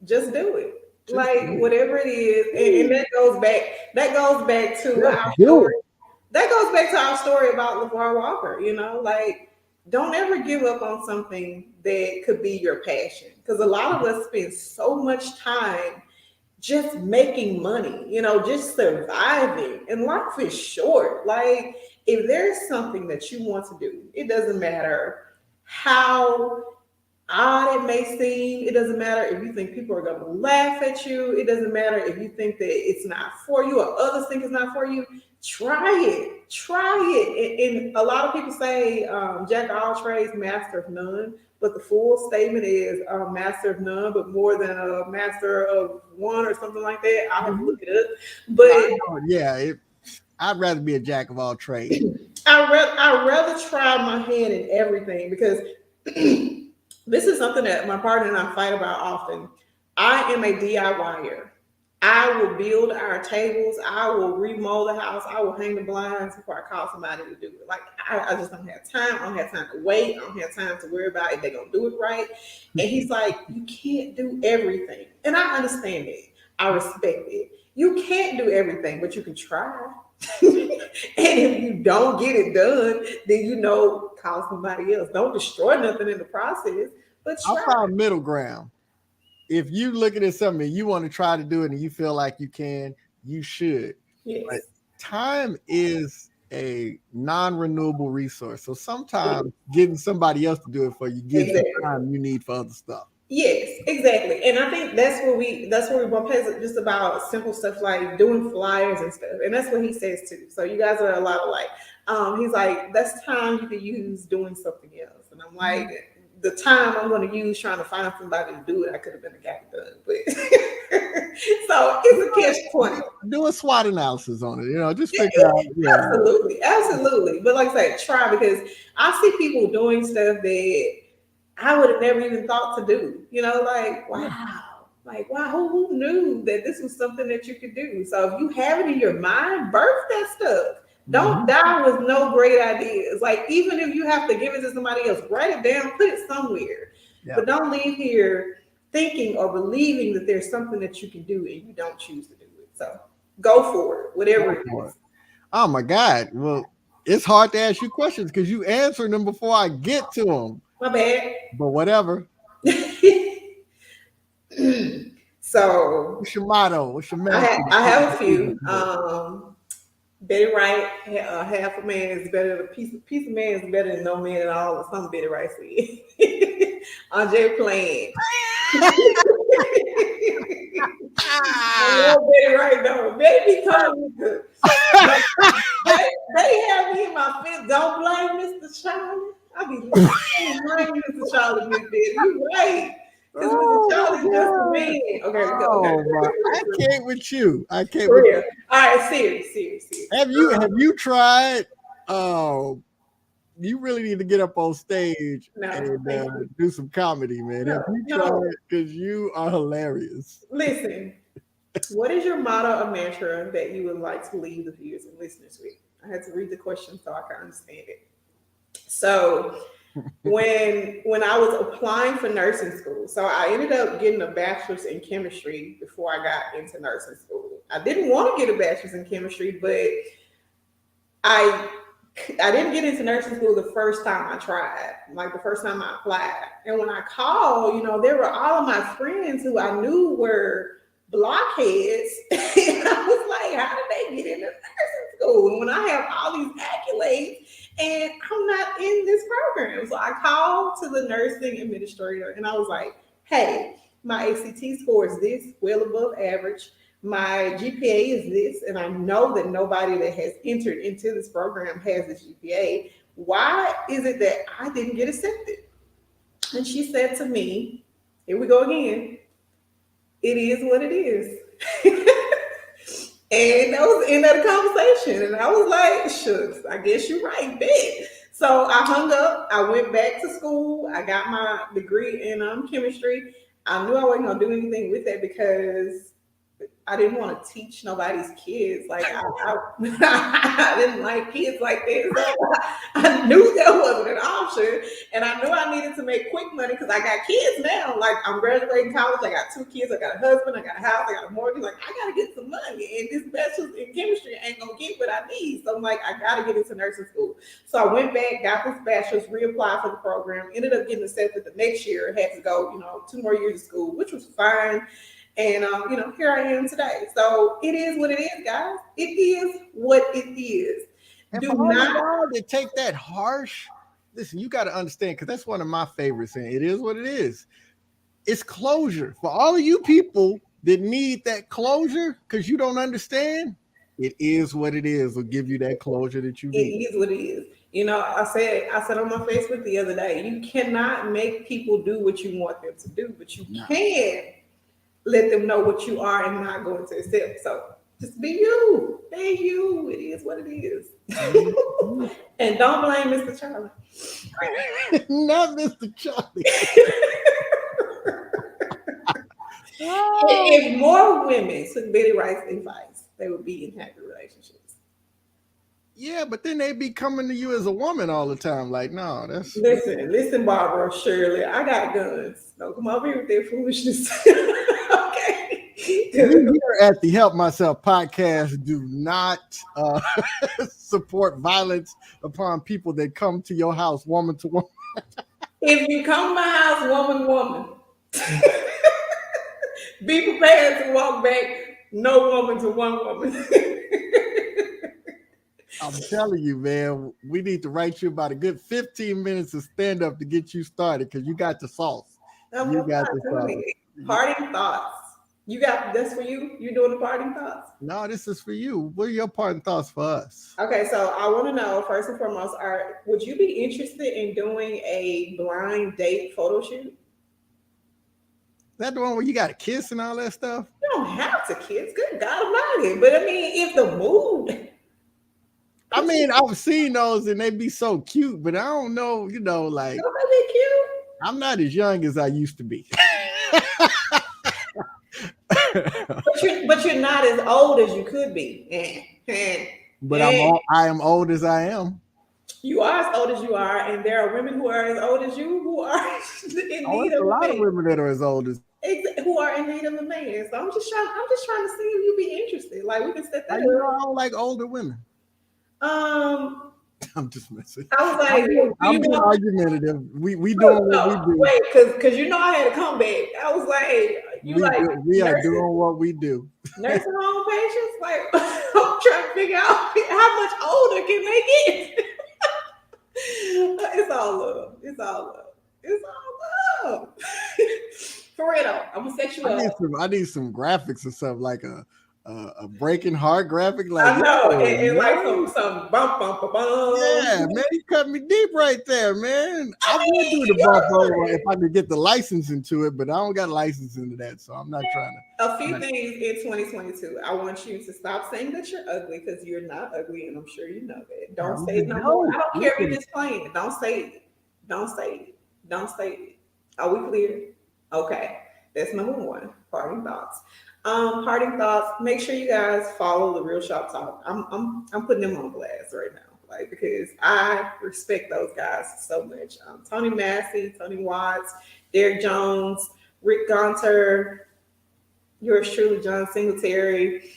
Just do it. Just Like do whatever it is, and it. that goes back to Just our do story. it. That goes back to our story about LeVar Walker. Like don't ever give up on something that could be your passion, because a lot of us spend so much time just making money, just surviving. And life is short. Like, if there's something that you want to do, it doesn't matter how odd it may seem. It doesn't matter if you think people are going to laugh at you. It doesn't matter if you think that it's not for you or others think it's not for you. Try it. Try it. And a lot of people say, jack of all trades, master of none. But the full statement is master of none, but more than a master of one or something like that. I'll have to look it up. But Yeah, I'd rather be a jack of all trades. I'd rather try my hand in everything, because this is something that my partner and I fight about often. I am a DIYer. I will build our tables. I will remodel the house. I will hang the blinds before I call somebody to do it. Like, I just don't have time. I don't have time to wait. I don't have time to worry about if they're going to do it right. And he's like, you can't do everything. And I understand it. I respect it. You can't do everything, but you can try. And if you don't get it done, then call somebody else. Don't destroy nothing in the process, but I try. found middle ground. If you looking at something and you want to try to do it and you feel like you can, you should. But Yes. time is a non-renewable resource. So sometimes getting somebody else to do it for you gives you Exactly. time you need for other stuff. Yes, exactly. And I think that's where we bump heads, just about simple stuff like doing flyers and stuff. And that's what he says too. So you guys are a lot alike. He's like, that's time you could use doing something else. And I'm like, the time I'm going to use trying to find somebody to do it, I could have been a guy done. But so it's a catch 20. Do a SWOT analysis on it. Just figure out. Yeah. Absolutely, absolutely. But like I said, try, because I see people doing stuff that I would have never even thought to do. Like, wow, who knew that this was something that you could do? So if you have it in your mind, birth that stuff. Don't die with no great ideas. Like, even if you have to give it to somebody else, write it down, put it somewhere. Yeah. But don't leave here thinking or believing that there's something that you can do and you don't choose to do it. So go for it, whatever it is. Oh my God. Well, it's hard to ask you questions because you answer them before I get to them. My bad. But whatever. So What's your motto? What's your message? I have a few. Betty Wright, half a man is better than piece of man is better than no man at all, or something Betty Wright said. Andre Plant. I love Betty Wright though. Betty be coming with they have me in my fist. Don't blame Mr. Charlie. I be blame Mr. Charlie, Miss Betty. You right. Because Mr. Charlie's just a man. Okay, Oh, I can't with you. I can't for with real. you. All right, serious. Have you tried? You really need to get up on stage and do some comedy, man. Have you tried? Because you are hilarious. Listen, what is your motto or mantra that you would like to leave the viewers and listeners with? I had to read the question so I can understand it. So when I was applying for nursing school, so I ended up getting a bachelor's in chemistry before I got into nursing school. I didn't want to get a bachelor's in chemistry, but I didn't get into nursing school the first time I tried, like the first time I applied. And when I called, there were all of my friends who I knew were blockheads. And I was like, how did they get into nursing school? And when I have all these accolades and I'm not in this program. So I called to the nursing administrator and I was like, hey, my ACT score is this, well above average. My GPA is this, and I know that nobody that has entered into this program has this GPA. Why is it that I didn't get accepted? And she said to me, here we go again, it is what it is. And that was the end of the conversation. And I was like, shucks, I guess you're right, bet. So I hung up. I went back to school. I got my degree in chemistry. I knew I wasn't going to do anything with that because I didn't want to teach nobody's kids. Like I didn't like kids like this. So I knew that wasn't an option, and I knew I needed to make quick money because I got kids now. Like I'm graduating college. I got 2 kids. I got a husband. I got a house. I got a mortgage. Like I gotta get some money, and this bachelor's in chemistry ain't gonna get what I need. So I'm like, I gotta get into nursing school. So I went back, got this bachelor's, reapplied for the program. Ended up getting accepted the next year. Had to go, 2 more years of school, which was fine. And here I am today. So it is what it is, guys. It is what it is. And Do for all not y'all that take that harsh, listen, you got to understand because that's one of my favorites. And it is what it is. It's closure for all of you people that need that closure because you don't understand. It is what it is. Will give you that closure that you need. It is what it is. I said on my Facebook the other day, you cannot make people do what you want them to do, but you can let them know what you are and not going to accept. So just be you. Be you. It is what it is. And don't blame Mr. Charlie. Not Mr. Charlie. If more women took Betty Wright's advice, they would be in happy relationships. Yeah, but then they be coming to you as a woman all the time. Like, no, that's Listen, Barbara, Shirley, I got guns. Don't come over here with that foolishness. Okay. We here at the Help Myself podcast do not support violence upon people that come to your house, woman to woman. If you come to my house, woman to woman, be prepared to walk back no woman to one woman. I'm telling you, man, we need to write you about a good 15 minutes of stand up to get you started because you got the sauce. You got the sauce. Parting thoughts. That's for you? You doing the parting thoughts? No, this is for you. What are your parting thoughts for us? Okay, so I want to know first and foremost, would you be interested in doing a blind date photo shoot? Is that the one where you got to kiss and all that stuff? You don't have to kiss. Good God Almighty. But I mean, if the mood. I mean, I've seen those and they be so cute, but I don't know, like. Don't they be cute? I'm not as young as I used to be. but you're not as old as you could be. But I am old as I am. You are as old as you are, and there are women who are as old as you who are in need of a lot of women that are as old as who are in need of a man. So I'm just trying to see if you be interested. Like we can set that up. I don't like older women. I'm just messing. I was like, I'm being argumentative. We doing what we do. Wait, because I had a comeback. I was like, we are doing what we do. Nursing home patients, like I'm trying to figure out how much older can they get. It's all love. It's all love. It's all love. For real though, I'm gonna set you up. I need some graphics or something like a breaking heart graphic. Like I know, and like some bump. Yeah, man, you cut me deep right there, man. I would do the bump over if I could get the license into it, but I don't got a license into that, so I'm not trying to. A few things in 2022. I want you to stop saying that you're ugly because you're not ugly, and I'm sure you know that. Don't say it no more. I don't care if you're just playing it. Don't say it. Don't say it. Don't say it. Are we clear? Okay, that's number one. Parting thoughts. Parting thoughts. Make sure you guys follow the Real Shop Talk. I'm putting them on blast right now, like because I respect those guys so much. Tony Massey, Tony Watts, Derek Jones, Rick Gunter, yours truly, John Singletary.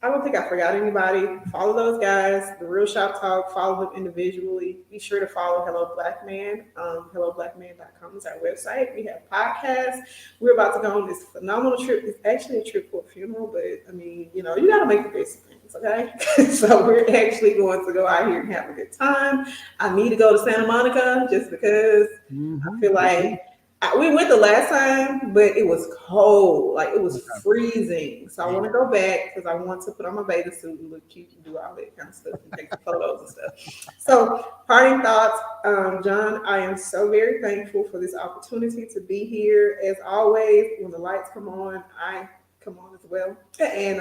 I don't think I forgot anybody. Follow those guys, the Real Shop Talk. Follow them individually. Be sure to follow Hello Black Man. HelloBlackMan.com is our website. We have podcasts. We're about to go on this phenomenal trip. It's actually a trip for a funeral, but I mean, you know, you got to make the best of things, okay? So we're actually going to go out here and have a good time. I need to go to Santa Monica just because I feel like we went the last time, but it was cold. Like it was freezing. So I want to go back because I want to put on my bathing suit and look cute and do all that kind of stuff and take the photos and stuff. So, parting thoughts, John. I am so very thankful for this opportunity to be here. As always, when the lights come on, I come on as well. And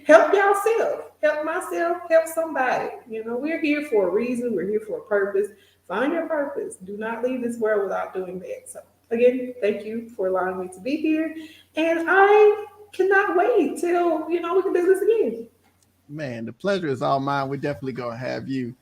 help yourself, help myself, help somebody. You know, we're here for a reason. We're here for a purpose. Find your purpose. Do not leave this world without doing that. So, again, thank you for allowing me to be here. And I cannot wait till, you know, we can do this again. Man, the pleasure is all mine. We're definitely going to have you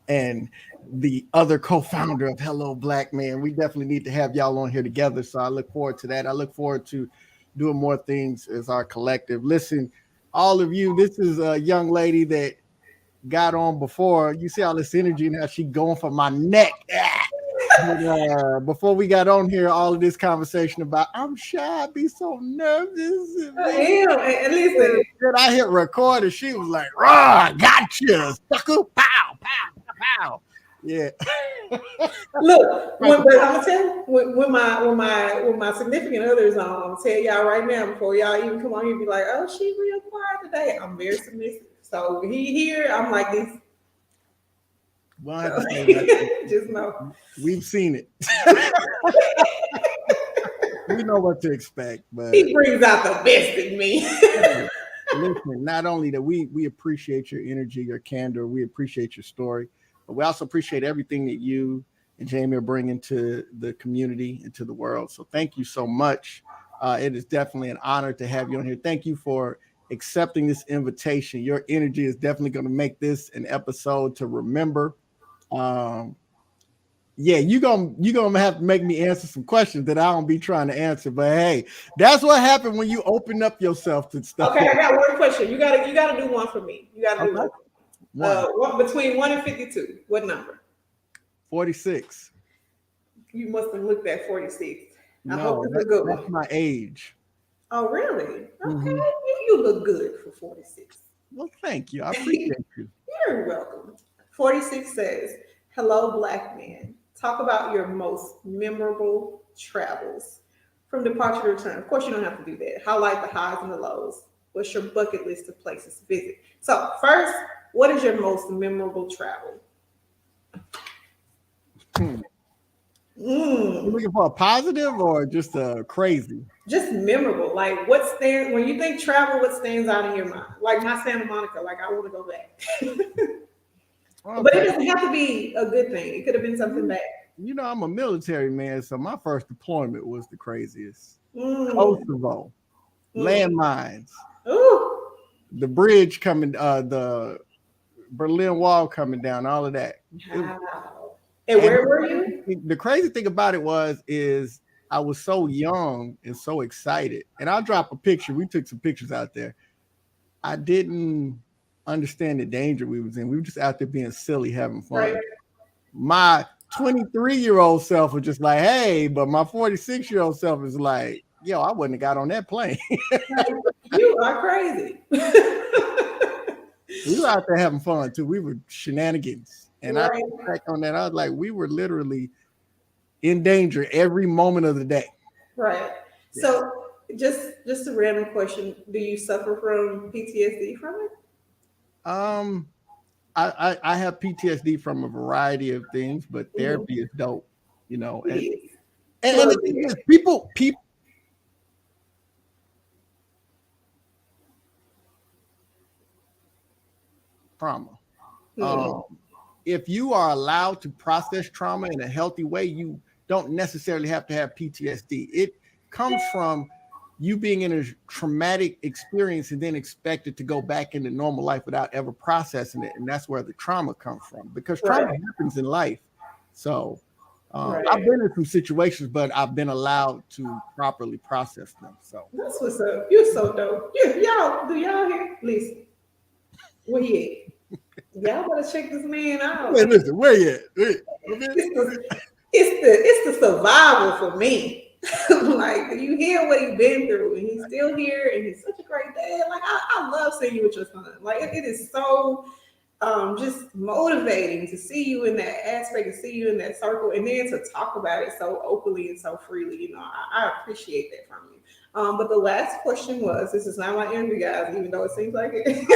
and the other co-founder of Hello Black Man. We definitely need to have y'all on here together. So I look forward to that. I look forward to doing more things as our collective. Listen, all of you, this is a young lady that got on before. You see all this energy now. She going for my neck. But, before we got on here, all of this conversation about I'm shy, I be so nervous. And listen, Then I hit record and she was like, "Raw, gotcha, sucker, pow, pow, pow, pow." Yeah. look, but I'm gonna tell you, when my significant other is on, I'm gonna tell y'all right now before y'all even come on here and be like, "Oh, she real quiet today." I'm very submissive. So when he here, I'm like this. Well, I have to say that. Just know. We've seen it. We know what to expect, but He brings out the best in me. listen, not only that we appreciate your energy, your candor, we appreciate your story, but we also appreciate everything that you and Jamie are bringing to the community and to the world. So thank you so much. It is definitely an honor to have you on here. Thank you for accepting this invitation. Your energy is definitely going to make this an episode to remember. Yeah, you gonna have to make me answer some questions that I don't be trying to answer. But hey, that's what happened when you open up yourself to stuff. Okay, I got one question. You gotta do one for me. You gotta do one. Between 1 and 52. What number? 46. You must have looked at 46. I No, hope it's a good that's one. my age. Oh, really? Okay, Mhm. you look good for 46. Well, thank you. I appreciate you. You're welcome. 46 says, "Hello, Black man. Talk about your most memorable travels from departure to return." Of course, you don't have to do that. Highlight the highs and the lows. What's your bucket list of places to visit? So, first, what is your most memorable travel? You looking for a positive or just a crazy? Just memorable. Like, when you think travel, what stands out in your mind? Like my Santa Monica, like I want to go back. Okay. But it doesn't have to be a good thing. It could have been something bad. You know, I'm a military man, so my first deployment was the craziest. Mm. Kosovo, landmines, Ooh. the bridge coming, the Berlin Wall coming down, all of that. Wow. And where were you? The crazy thing about it is I was so young and so excited. And I'll drop a picture. We took some pictures out there. I didn't understand the danger we was in. We were just out there being silly, having fun. Right. My 23-year-old self was just like, hey, but my 46-year-old self is like, yo, I wouldn't have got on that plane. You are crazy. We were out there having fun too. We were shenanigans. And Right. I think back on that, I was like, we were literally in danger every moment of the day. Right. Yeah. So just a random question. Do you suffer from PTSD from it? I have PTSD from a variety of things, but therapy is dope, you know. And the thing is, people trauma. If you are allowed to process trauma in a healthy way, you don't necessarily have to have PTSD. It comes from you being in a traumatic experience and then expected to go back into normal life without ever processing it. And that's where the trauma comes from, because trauma happens in life. So I've been in some situations, but I've been allowed to properly process them. So that's what's up. You're so dope. Y'all, do y'all hear? Listen, where he at? Y'all better check this man out. wait, listen, where you at? It's the survival for me. Like you hear what he's been through, and he's still here, and he's such a great dad. Like I love seeing you with your son. Like it is so just motivating to see you in that aspect, to see you in that circle, and then to talk about it so openly and so freely. You know, I appreciate that from you. But the last question was, this is not my interview, guys, even though it seems like it.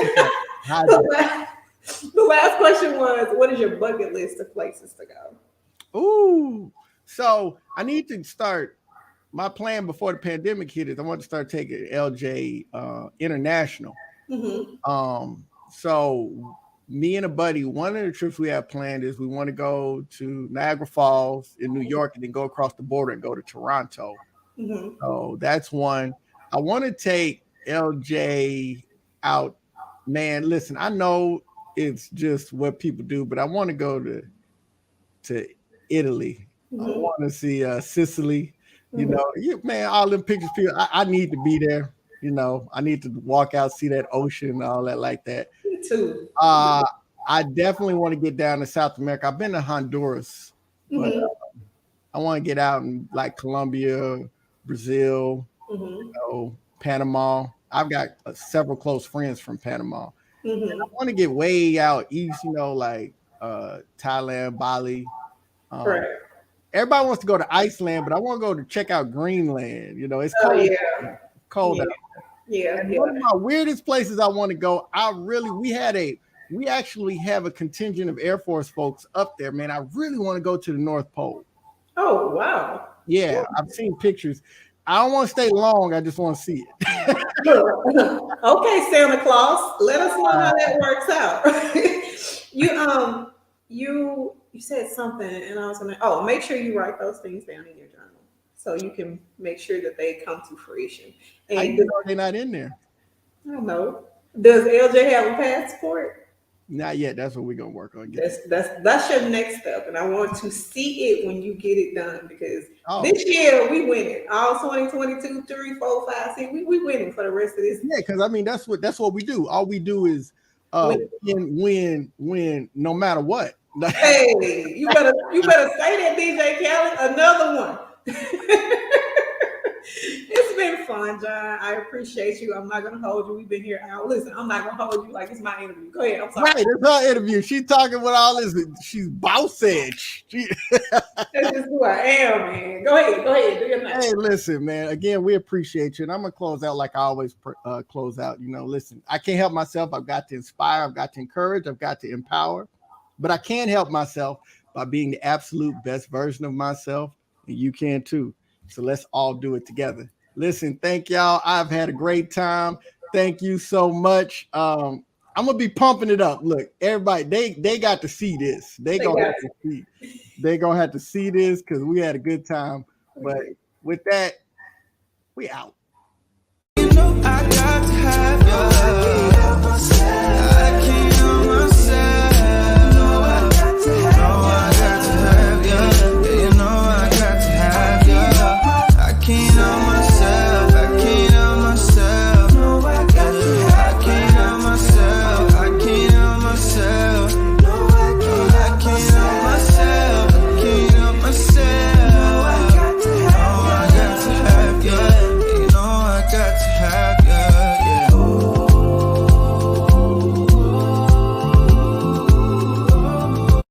The last question was, what is your bucket list of places to go? Ooh, so I need to start. My plan before the pandemic hit is I want to start taking LJ international. So me and a buddy, one of the trips we have planned is we want to go to Niagara Falls in New York and then go across the border and go to Toronto. So that's one. I want to take LJ out. Man, listen, I know it's just what people do, but I want to go to Italy. I want to see Sicily. You know, man, all them pictures. I need to be there. You know, I need to walk out, see that ocean, and all that like that. Me too. I definitely want to get down to South America. I've been to Honduras, but I want to get out in like Colombia, Brazil, you know, Panama. I've got several close friends from Panama. And I want to get way out east, you know, like Thailand, Bali. Right. Everybody wants to go to Iceland, but I want to go to check out Greenland. You know, it's cold. Cold out there. One of my weirdest places I want to go. We actually have a contingent of Air Force folks up there, man. I really want to go to the North Pole. Oh, wow. Yeah, I've seen pictures. I don't want to stay long. I just want to see it. Okay, Santa Claus, let us know how that works out. You said something, and I was gonna. Make sure you write those things down in your journal so you can make sure that they come to fruition. And they're not in there. I don't know. Does LJ have a passport? Not yet. That's what we're gonna work on. That's your next step, and I want to see it when you get it done because this year we winning. All 2022, 3, 4, 5, 6. We winning for the rest of this. Yeah, because I mean that's what we do. All we do is win, no matter what. Hey, you better say that, DJ Khaled. Another one. It's been fun, John. I appreciate you. I'm not gonna hold you. We've been here hours. Listen, I'm not gonna hold you like it's my interview. Go ahead. I'm sorry. Right, it's her interview. She's talking with all this. She's boss edge. That's just who I am, man. Go ahead. Do your thing. Hey, listen, man. Again, we appreciate you, and I'm gonna close out like I always close out. You know, listen, I can't help myself. I've got to inspire. I've got to encourage. I've got to empower. But I can help myself by being the absolute best version of myself, and you can too. So let's all do it together. Listen, thank y'all. I've had a great time. Thank you so much. I'm gonna be pumping it up. Look, everybody, they got to see this. They're gonna have to see this because we had a good time. But with that, we out. You know I got to have your